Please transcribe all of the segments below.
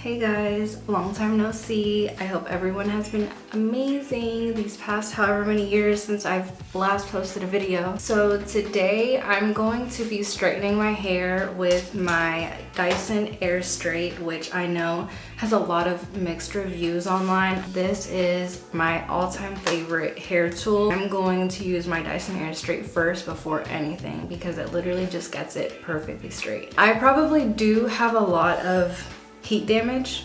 Hey guys, long time no see. I hope everyone has been amazing these past however many years since I've last posted a video. So today I'm going to be straightening my hair with my Dyson Airstrait, which I know has a lot of mixed reviews online. This is my all-time favorite hair tool. I'm going to use my Dyson Airstrait first before anything because it literally just gets it perfectly straight. I probably do have a lot of heat damage.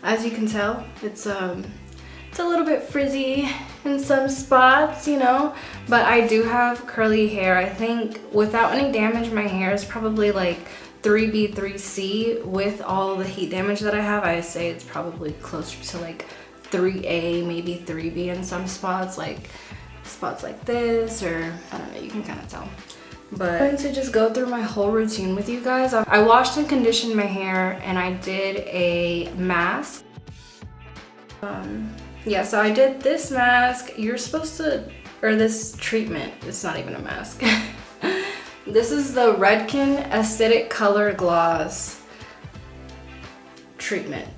As you can tell, it's a little bit frizzy in some spots, you know, but I do have curly hair. I think without any damage, my hair is probably like 3B, 3C. With all the heat damage that I have, I say it's probably closer to like 3A, maybe 3B in some spots, like spots like this, or I don't know, you can kind of tell. But I'm going to just go through my whole routine with you guys. I washed and conditioned my hair and I did a mask. Yeah, so I did this mask. You're supposed to, or this treatment, it's not even a mask. This is the Redken Acidic Color Gloss treatment.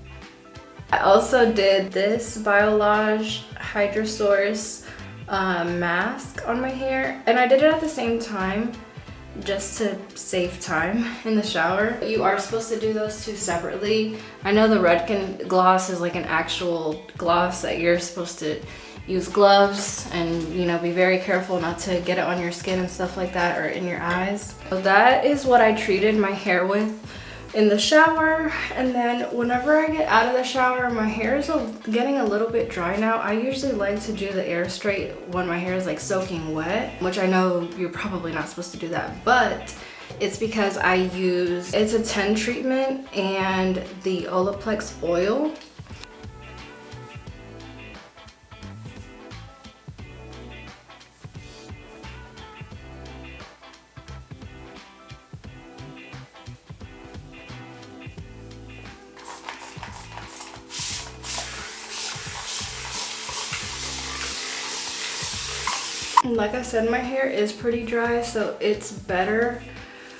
I also did this Biolage Hydrosource mask on my hair, and I did it at the same time just to save time in the shower. You are supposed to do those two separately. I know the Redken gloss is like an actual gloss that you're supposed to use gloves and, you know, be very careful not to get it on your skin and stuff like that, or in your eyes. So that is what I treated my hair with in the shower. And then whenever I get out of the shower, my hair is getting a little bit dry now. I usually like to do the Airstrait when my hair is like soaking wet, which I know you're probably not supposed to do that, but it's because it's a 10 treatment and the Olaplex oil. Like I said, my hair is pretty dry, so it's better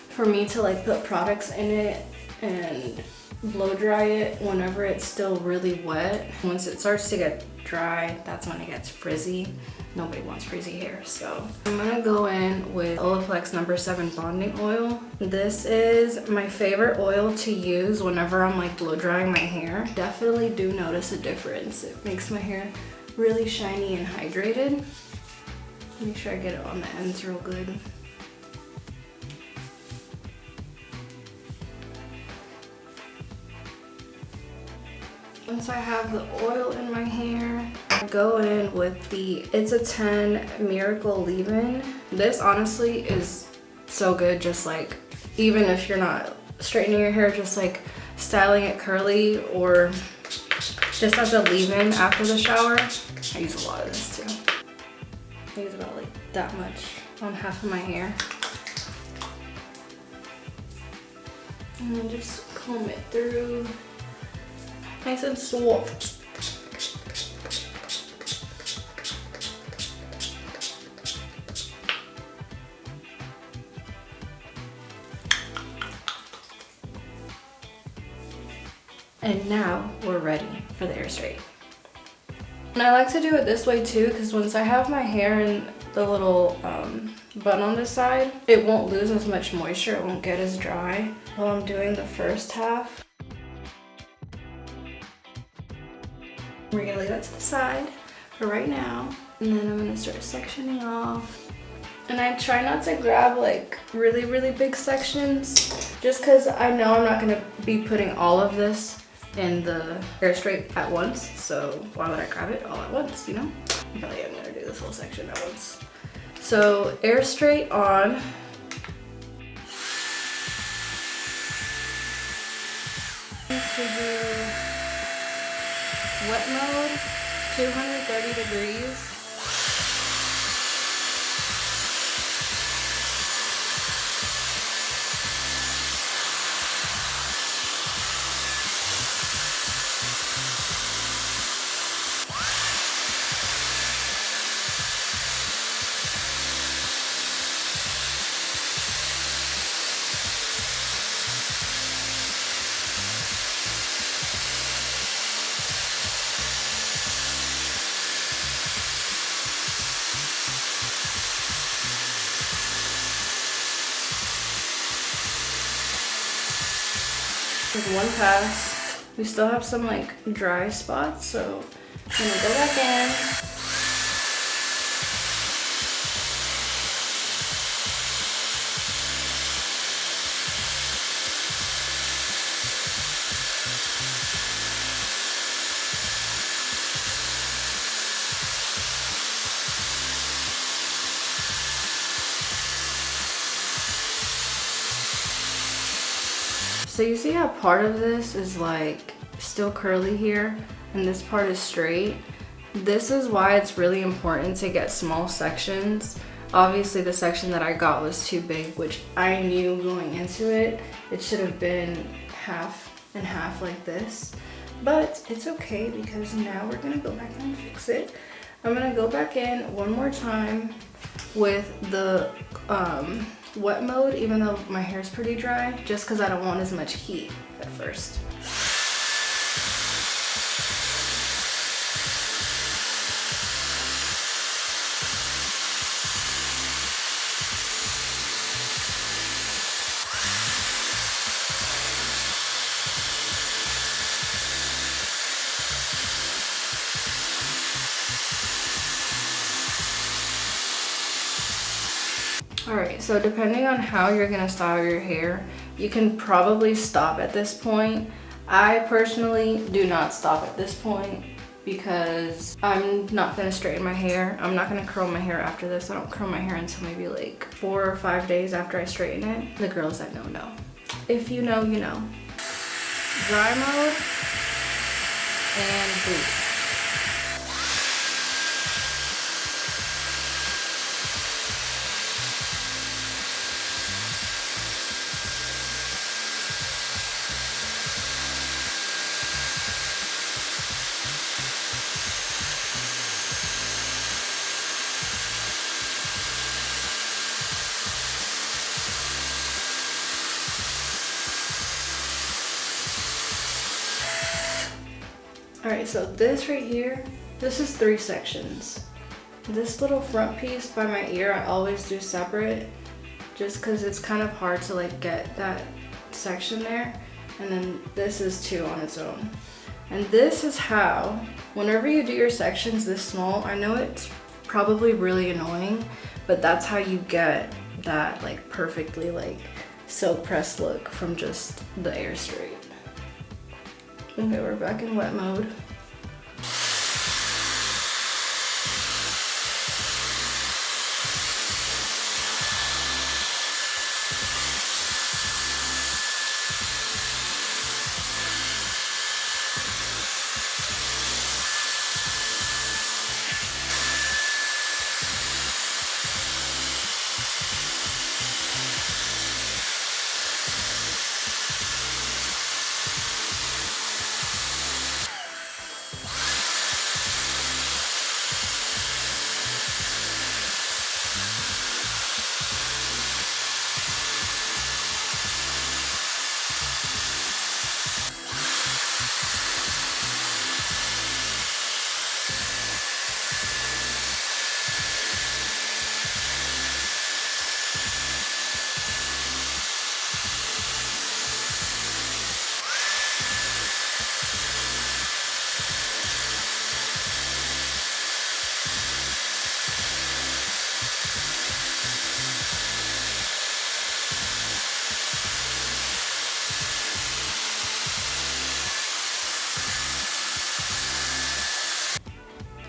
for me to like put products in it and blow dry it whenever it's still really wet. Once it starts to get dry, that's when it gets frizzy. Nobody wants frizzy hair, so I'm gonna go in with Olaplex No. 7 bonding oil. This is my favorite oil to use whenever I'm like blow drying my hair. Definitely do notice a difference. It makes my hair really shiny and hydrated. Make sure I get it on the ends real good. Once I have the oil in my hair, I go in with the It's a 10 Miracle Leave-In. This honestly is so good, just like, even if you're not straightening your hair, just like styling it curly or just as a leave-in after the shower. I use a lot of this too. I use about like that much on half of my hair. And then just comb it through. Nice and soft. And now we're ready for the Airstrait. And I like to do it this way too, because once I have my hair in the little bun on this side, it won't lose as much moisture, it won't get as dry while I'm doing the first half. We're gonna leave that to the side for right now, and then I'm gonna start sectioning off. And I try not to grab like really, really big sections, just because I know I'm not gonna be putting all of this in the Airstrait at once, so why would I grab it all at once, you know? I probably am gonna do this whole section at once. So Airstrait on. To do wet mode, 230 degrees. with one pass. We still have some like dry spots, so I'm gonna go back in. So you see how part of this is like still curly here and this part is straight? This is why it's really important to get small sections. Obviously the section that I got was too big, which I knew going into it. It should have been half and half like this, but it's okay because now we're gonna go back and fix it. I'm gonna go back in one more time with the wet mode, even though my hair is pretty dry, just because I don't want as much heat at first. Alright, so depending on how you're gonna style your hair, you can probably stop at this point. I personally do not stop at this point because I'm not gonna straighten my hair. I'm not gonna curl my hair after this. I don't curl my hair until maybe like 4 or 5 days after I straighten it. The girls that know. If you know, you know. Dry mode and boost. Alright, so this right here, this is 3 sections. This little front piece by my ear, I always do separate just because it's kind of hard to like get that section there. And then this is 2 on its own. And this is how, whenever you do your sections this small, I know it's probably really annoying, but that's how you get that like perfectly like silk press look from just the Airstrait. Okay, we're back in wet mode.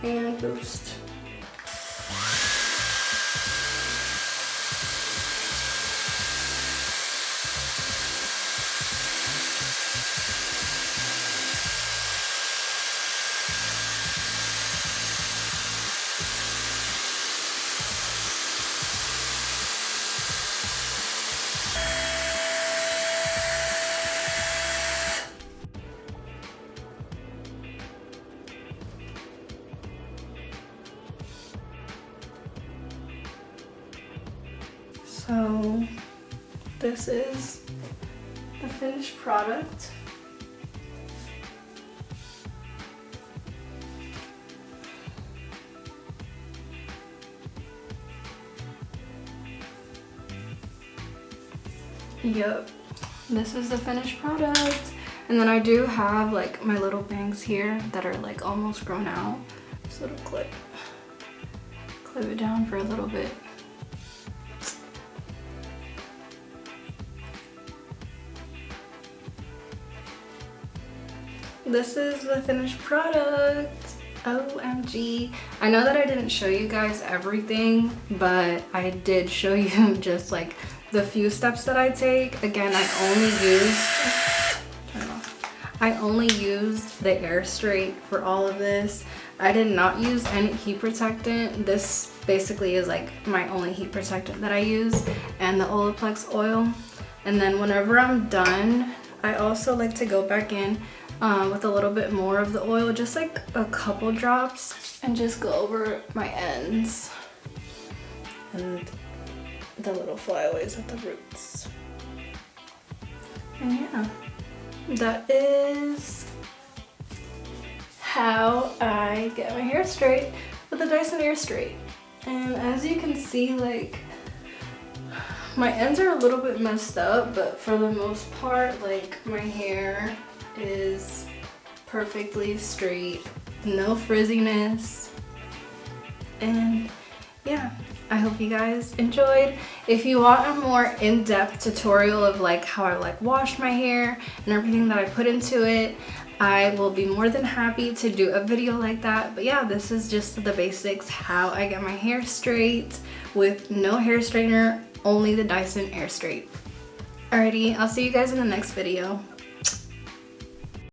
And boost. So this is the finished product. Yup, this is the finished product. And then I do have like my little bangs here that are like almost grown out. This little clip it down for a little bit. This is the finished product. OMG. I know that I didn't show you guys everything, but I did show you just like the few steps that I take. Again, I only used the Airstrait for all of this. I did not use any heat protectant. This basically is like my only heat protectant that I use, and the Olaplex oil. And then whenever I'm done, I also like to go back in with a little bit more of the oil, just like a couple drops, and just go over my ends and the little flyaways at the roots. And yeah, that is how I get my hair straight with the Dyson Airstrait. And as you can see, like, my ends are a little bit messed up, but for the most part, like, my hair is perfectly straight, no frizziness. And yeah, I hope you guys enjoyed. If you want a more in-depth tutorial of like how I like wash my hair and everything that I put into it, I will be more than happy to do a video like that. But yeah, this is just the basics, how I get my hair straight with no hair straightener, only the Dyson Airstrait. Alrighty, I'll see you guys in the next video.